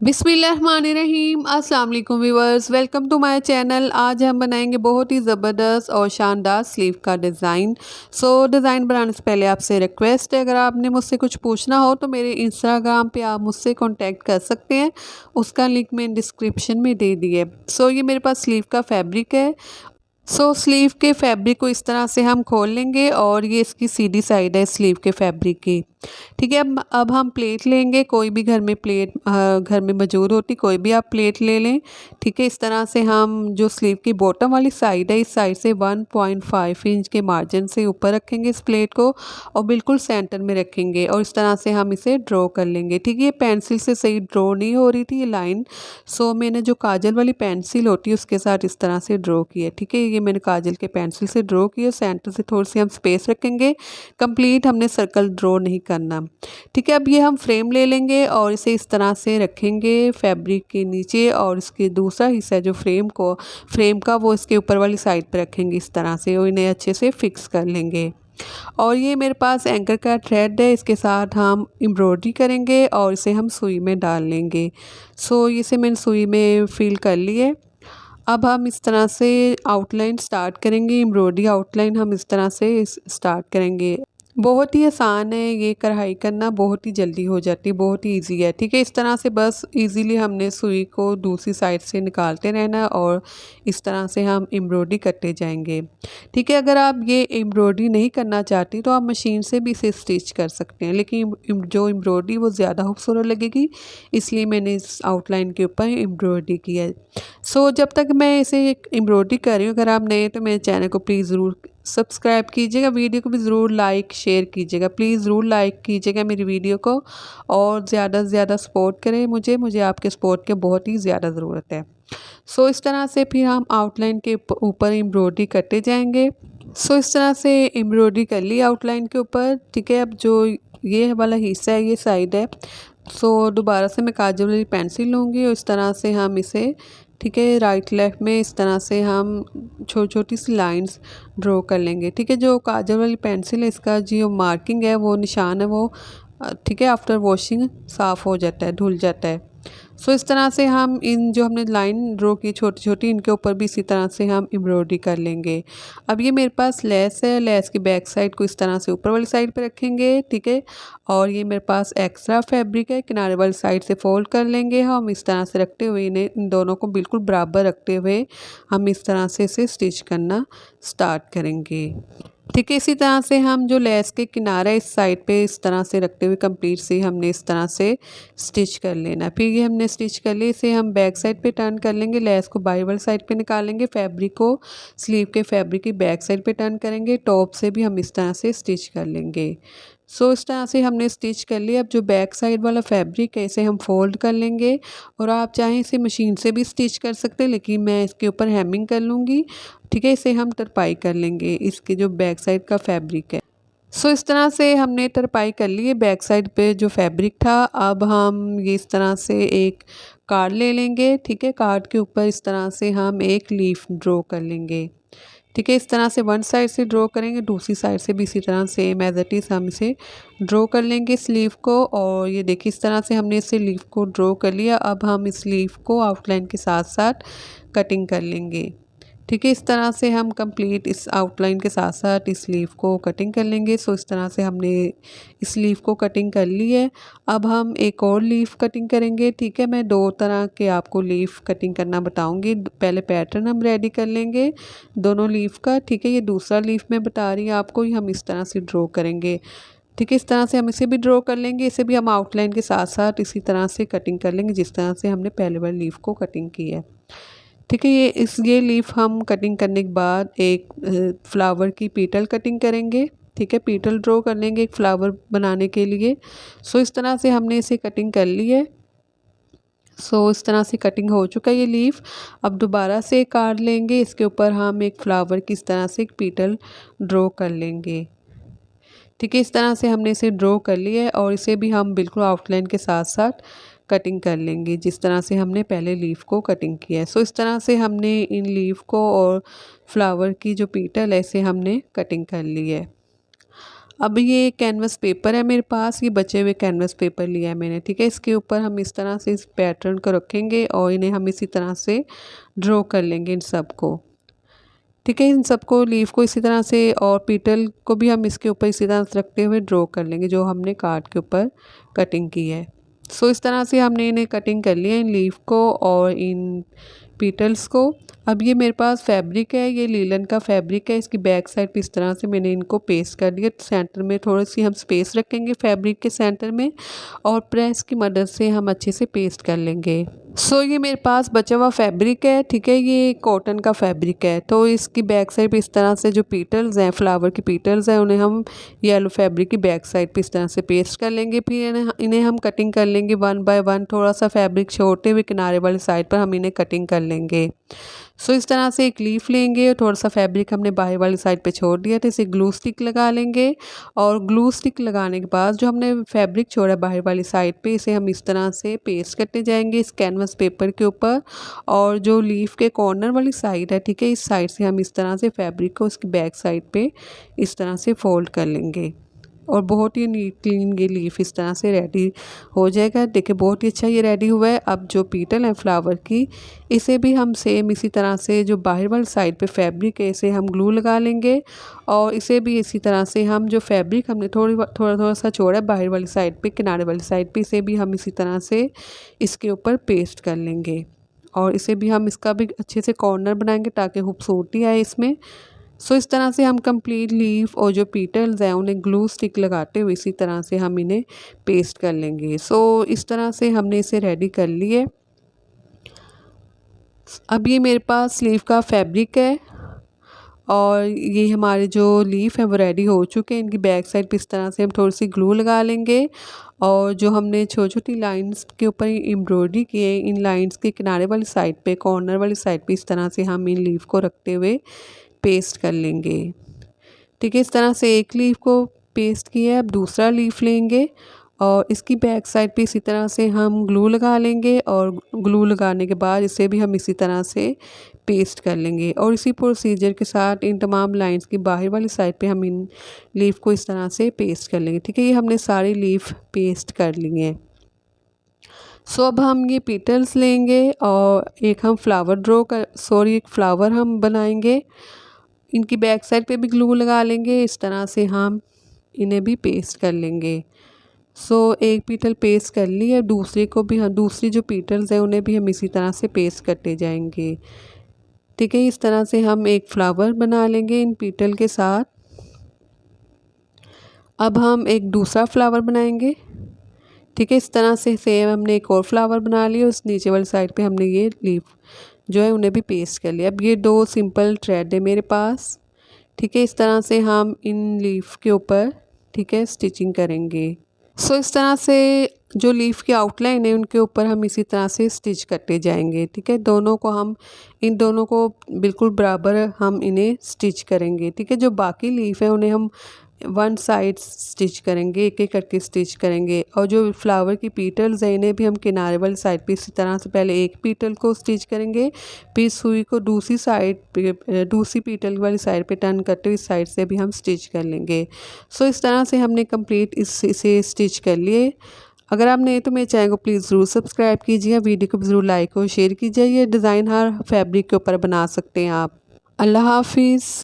बिस्मिल्लाहिर्रहमानिर्रहीम। अस्सलाम वालेकुम viewers, welcome to my channel. आज हम बनाएंगे बहुत ही ज़बरदस्त और शानदार स्लीव का डिज़ाइन। डिज़ाइन बनाने से पहले आपसे रिक्वेस्ट है, अगर आपने मुझसे कुछ पूछना हो तो मेरे इंस्टाग्राम पे आप मुझसे कांटेक्ट कर सकते हैं। उसका लिंक मैंने डिस्क्रिप्शन में दे दी है। ये मेरे पास स्लीव का फैब्रिक है। स्लीव के फैब्रिक को इस तरह से हम खोल लेंगे और ये इसकी सीधी साइड है स्लीव के फैब्रिक की। ठीक है, अब हम प्लेट लेंगे। कोई भी घर में प्लेट घर में मौजूद होती, कोई भी आप प्लेट ले लें। ठीक है, इस तरह से हम जो स्लीव की बॉटम वाली साइड है, इस साइड से 1.5 इंच के मार्जिन से ऊपर रखेंगे इस प्लेट को और बिल्कुल सेंटर में रखेंगे और इस तरह से हम इसे ड्रॉ कर लेंगे। ठीक है, ये पेंसिल से सही ड्रॉ नहीं हो रही थी ये लाइन। मैंने जो काजल वाली पेंसिल होती है उसके साथ इस तरह से ड्रॉ किया। ठीक है, ये मैंने काजल के पेंसिल से ड्रॉ किया। सेंटर से थोड़ी सी हम स्पेस रखेंगे, कंप्लीट हमने सर्कल ड्रॉ नहीं करना। ठीक है, अब ये हम फ्रेम ले लेंगे और इसे इस तरह से रखेंगे फैब्रिक के नीचे और इसके दूसरा हिस्सा जो फ्रेम का वो इसके ऊपर वाली साइड पर रखेंगे इस तरह से और इन्हें अच्छे से फिक्स कर लेंगे। और ये मेरे पास एंकर का थ्रेड है, इसके साथ हम एम्ब्रॉयडरी करेंगे और इसे हम सुई में डाल लेंगे। इसे मैंने सुई में फिल कर लिए। अब हम इस तरह से आउटलाइन स्टार्ट करेंगे। एम्ब्रॉयडरी आउटलाइन हम इस तरह से स्टार्ट करेंगे। बहुत ही आसान है ये कढ़ाई करना, बहुत ही जल्दी हो जाती है, बहुत ही इजी है। ठीक है, इस तरह से बस इजीली हमने सुई को दूसरी साइड से निकालते रहना और इस तरह से हम एम्ब्रॉयडरी करते जाएंगे। ठीक है, अगर आप ये एम्ब्रॉयडरी नहीं करना चाहती तो आप मशीन से भी इसे स्टिच कर सकते हैं, लेकिन जो एम्ब्रॉयडरी वो ज़्यादा खूबसूरत लगेगी, इसलिए मैंने इस आउटलाइन के ऊपर एम्ब्रॉयडरी की है। जब तक मैं इसे एम्ब्रॉयडरी कर रही हूँ, अगर आप नए तो मेरे चैनल को प्लीज़ ज़रूर सब्सक्राइब कीजिएगा, वीडियो को भी ज़रूर लाइक शेयर कीजिएगा। प्लीज़ ज़रूर लाइक कीजिएगा मेरी वीडियो को और ज़्यादा से ज़्यादा सपोर्ट करें मुझे आपके सपोर्ट की बहुत ही ज़्यादा ज़रूरत है। इस तरह से फिर हम आउटलाइन के ऊपर एम्ब्रॉयडरी करते जाएंगे। इस तरह से एम्ब्रॉयडरी कर ली आउटलाइन के ऊपर। ठीक है, अब जो ये वाला हिस्सा है, ये साइड है, दोबारा से मैं काजल वाली पेंसिल लूँगी और इस तरह से हम इसे, ठीक है, राइट लेफ्ट में इस तरह से हम छोटी छोटी सी लाइंस ड्रॉ कर लेंगे। ठीक है, जो काजल वाली पेंसिल है इसका जो मार्किंग है वो निशान है वो ठीक है, आफ्टर वॉशिंग साफ़ हो जाता है, धुल जाता है। इस तरह से हम इन जो हमने लाइन ड्रॉ की छोटी छोटी, इनके ऊपर भी इसी तरह से हम एम्ब्रॉयडरी कर लेंगे। अब ये मेरे पास लेस है, लेस की बैक साइड को इस तरह से ऊपर वाली साइड पे रखेंगे। ठीक है, और ये मेरे पास एक्स्ट्रा फैब्रिक है, किनारे वाली साइड से फोल्ड कर लेंगे हम इस तरह से रखते हुए, इन्हें इन दोनों को बिल्कुल बराबर रखते हुए हम इस तरह से इसे स्टिच करना स्टार्ट करेंगे। ठीक है, इसी तरह से हम जो लेस के किनारा इस साइड पे इस तरह से रखते हुए कंप्लीट से हमने इस तरह से स्टिच कर लेना। फिर ये हमने स्टिच कर लिए, इसे हम बैक साइड पे टर्न कर लेंगे, लेस को बाई वाली साइड पे निकालेंगे, फैब्रिक को स्लीव के फैब्रिक की बैक साइड पे टर्न करेंगे, टॉप से भी हम इस तरह से स्टिच कर लेंगे। इस तरह से हमने स्टिच कर लिया। अब जो बैक साइड वाला फैब्रिक है इसे हम फोल्ड कर लेंगे और आप चाहें इसे मशीन से भी स्टिच कर सकते हैं, लेकिन मैं इसके ऊपर हेमिंग कर लूँगी। ठीक है, इसे हम तरपाई कर लेंगे इसके जो बैक साइड का फैब्रिक है। इस तरह से हमने तरपाई कर ली है बैक साइड पे जो फैब्रिक था। अब हम ये इस तरह से एक कार्ड ले लेंगे। ठीक है, कार्ड के ऊपर इस तरह से हम एक लीफ ड्रॉ कर लेंगे। ठीक है, इस तरह से वन साइड से ड्रॉ करेंगे, दूसरी साइड से भी इसी तरह सेम एज इट इज़ हम इसे ड्रॉ कर लेंगे इस लीफ को। और ये देखिए इस तरह से हमने इसे लीफ को ड्रॉ कर लिया। अब हम इस लीफ को आउटलाइन के साथ साथ कटिंग कर लेंगे। ठीक है, इस तरह से हम कंप्लीट इस आउटलाइन के साथ साथ इस लीफ को कटिंग कर लेंगे। इस तरह से हमने इस लीफ को कटिंग कर ली है। अब हम एक और लीफ कटिंग करेंगे। ठीक है, मैं दो तरह के आपको लीफ कटिंग करना बताऊंगी। पहले पैटर्न हम रेडी कर लेंगे दोनों लीफ का। ठीक है, ये दूसरा लीफ मैं बता रही हूँ आपको, ये हम इस तरह से ड्रॉ करेंगे। ठीक है, इस तरह से हम इसे भी ड्रॉ कर लेंगे, इसे भी हम आउटलाइन के साथ साथ इसी तरह से कटिंग कर लेंगे जिस तरह से हमने पहले वाली लीफ को कटिंग की है। ठीक है, ये लीफ हम कटिंग करने के बाद एक फ्लावर की पीटल कटिंग करेंगे। ठीक है, पीटल ड्रॉ कर लेंगे एक फ्लावर बनाने के लिए। इस तरह से हमने इसे कटिंग कर ली है। इस तरह से कटिंग हो चुका है ये लीफ। अब दोबारा से एक कार्ड लेंगे, इसके ऊपर हम एक फ्लावर की इस तरह से एक पीटल ड्रॉ कर लेंगे। ठीक है, इस तरह से हमने इसे ड्रॉ कर लिया है और इसे भी हम बिल्कुल आउटलाइन के साथ साथ कटिंग कर लेंगे जिस तरह से हमने पहले लीफ को कटिंग किया है। इस तरह से हमने इन लीफ को और फ्लावर की जो पीटल है इसे हमने कटिंग कर ली है। अब ये कैनवस पेपर है मेरे पास, ये बचे हुए कैनवस पेपर लिया है मैंने, ठीक है। इसके ऊपर हम इस तरह से इस पैटर्न को रखेंगे और इन्हें हम इसी तरह से ड्रॉ कर लेंगे इन सबको, ठीक है। इन सबको लीफ को इसी तरह से और पीटल को भी हम इसके ऊपर इसी तरह से रखते हुए ड्रॉ कर लेंगे जो हमने कार्ड के ऊपर कटिंग की है। सो इस तरह से हमने इन्हें कटिंग कर लिया इन लीफ को और इन पीटल्स को। अब ये मेरे पास फैब्रिक है, ये लीलन का फैब्रिक है। इसकी बैक साइड पे इस तरह से मैंने इनको पेस्ट कर दिया। सेंटर में थोड़ी सी हम स्पेस रखेंगे फैब्रिक के सेंटर में और प्रेस की मदद से हम अच्छे से पेस्ट कर लेंगे। सो ये मेरे पास बचा हुआ फैब्रिक है, ठीक है। ये कॉटन का फैब्रिक है, तो इसकी बैक साइड पे इस तरह से जो पीटल्स हैं, फ्लावर की पीटल्स हैं, उन्हें हम येलो फैब्रिक की बैक साइड पे इस तरह से पेस्ट कर लेंगे। फिर इन्हें हम कटिंग कर लेंगे 1 बाय 1, थोड़ा सा फैब्रिक छोड़ते हुए किनारे वाली साइड पर हम इन्हें कटिंग कर लेंगे। सो इस तरह से एक लीफ लेंगे और थोड़ा सा फैब्रिक हमने बाहर वाली साइड पे छोड़ दिया था, इसे ग्लू स्टिक लगा लेंगे और ग्लू स्टिक लगाने के बाद जो हमने फैब्रिक छोड़ा बाहर वाली साइड पे, इसे हम इस तरह से पेस्ट करते जाएंगे इस कैनवस पेपर के ऊपर। और जो लीफ के कॉर्नर वाली साइड है, ठीक है, इस साइड से हम इस तरह से फैब्रिक को उसकी बैक साइड पे इस तरह से फोल्ड कर लेंगे और बहुत ही नीट क्लीन ये लीफ इस तरह से रेडी हो जाएगा। देखिए बहुत ही अच्छा ये रेडी हुआ है। अब जो पीटल है फ्लावर की, इसे भी हम सेम इसी तरह से जो बाहर वाली साइड पे फैब्रिक है, इसे हम ग्लू लगा लेंगे और इसे भी इसी तरह से हम जो फैब्रिक हमने थोड़ा सा छोड़ा है बाहर वाली साइड पे, किनारे वाली साइड पे, इसे भी हम इसी तरह से इसके ऊपर पेस्ट कर लेंगे और इसे भी हम इसका भी अच्छे से कॉर्नर बनाएंगे ताकि खूबसूरती आए इसमें। सो इस तरह से हम कंप्लीट लीफ और जो पीटल्स हैं उन्हें ग्लू स्टिक लगाते हुए इसी तरह से हम इन्हें पेस्ट कर लेंगे। सो इस तरह से हमने इसे रेडी कर लिए। अब ये मेरे पास स्लीव का फैब्रिक है और ये हमारे जो लीफ है वो रेडी हो चुके हैं। इनकी बैक साइड पे इस तरह से हम थोड़ी सी ग्लू लगा लेंगे और जो हमने छोटी छोटी लाइंस के ऊपर एम्ब्रॉयडरी की है, इन लाइंस के किनारे वाली साइड पे, कॉर्नर वाली साइड पे इस तरह से हम इन लीफ को रखते हुए पेस्ट कर लेंगे, ठीक है। इस तरह से एक लीफ को पेस्ट किया है। अब दूसरा लीफ लेंगे और इसकी बैक साइड पे इसी तरह से हम ग्लू लगा लेंगे और ग्लू लगाने के बाद इसे भी हम इसी तरह से पेस्ट कर लेंगे और इसी प्रोसीजर के साथ इन तमाम लाइंस की बाहर वाली साइड पे हम इन लीफ को इस तरह से पेस्ट कर लेंगे, ठीक है। ये हमने सारी लीफ पेस्ट कर ली हैं। सो अब हम ये पीटल्स लेंगे और एक फ्लावर हम बनाएंगे। इनकी बैक साइड पे भी ग्लू लगा लेंगे, इस तरह से हम इन्हें भी पेस्ट कर लेंगे। सो एक पीटल पेस्ट कर ली है, दूसरी को भी हम दूसरी जो पीटल्स हैं उन्हें भी हम इसी तरह से पेस्ट करते जाएंगे, ठीक है। इस तरह से हम एक फ्लावर बना लेंगे इन पीटल के साथ। अब हम एक दूसरा फ्लावर बनाएंगे, ठीक है। इस तरह से सेम हमने एक और फ्लावर बना लिया, उस नीचे वाली साइड पे हमने ये लीफ जो है उन्हें भी पेस्ट कर लिया। अब ये 2 सिंपल थ्रेड है मेरे पास, ठीक है। इस तरह से हम इन लीफ के ऊपर, ठीक है, स्टिचिंग करेंगे। सो इस तरह से जो लीफ की आउटलाइन है उनके ऊपर हम इसी तरह से स्टिच करते जाएंगे, ठीक है। इन दोनों को बिल्कुल बराबर हम इन्हें स्टिच करेंगे, ठीक है। जो बाकी लीफ है उन्हें हम 1 साइड स्टिच करेंगे, एक एक करके स्टिच करेंगे और जो फ्लावर की पीटल्स हैं इन्हें भी हम किनारे वाली साइड पे इसी तरह से पहले एक पीटल को स्टिच करेंगे, फिर सुई को दूसरी पीटल वाली साइड पे टर्न करते हुए इस साइड से भी हम स्टिच कर लेंगे। सो इस तरह से हमने कंप्लीट इसे स्टिच कर लिए। अगर आप नए तो मेरे चैनल को प्लीज़ ज़रूर सब्सक्राइब कीजिए, वीडियो को ज़रूर लाइक और शेयर कीजिए। ये डिज़ाइन हर फैब्रिक के ऊपर बना सकते हैं आप। अल्लाह हाफिज़।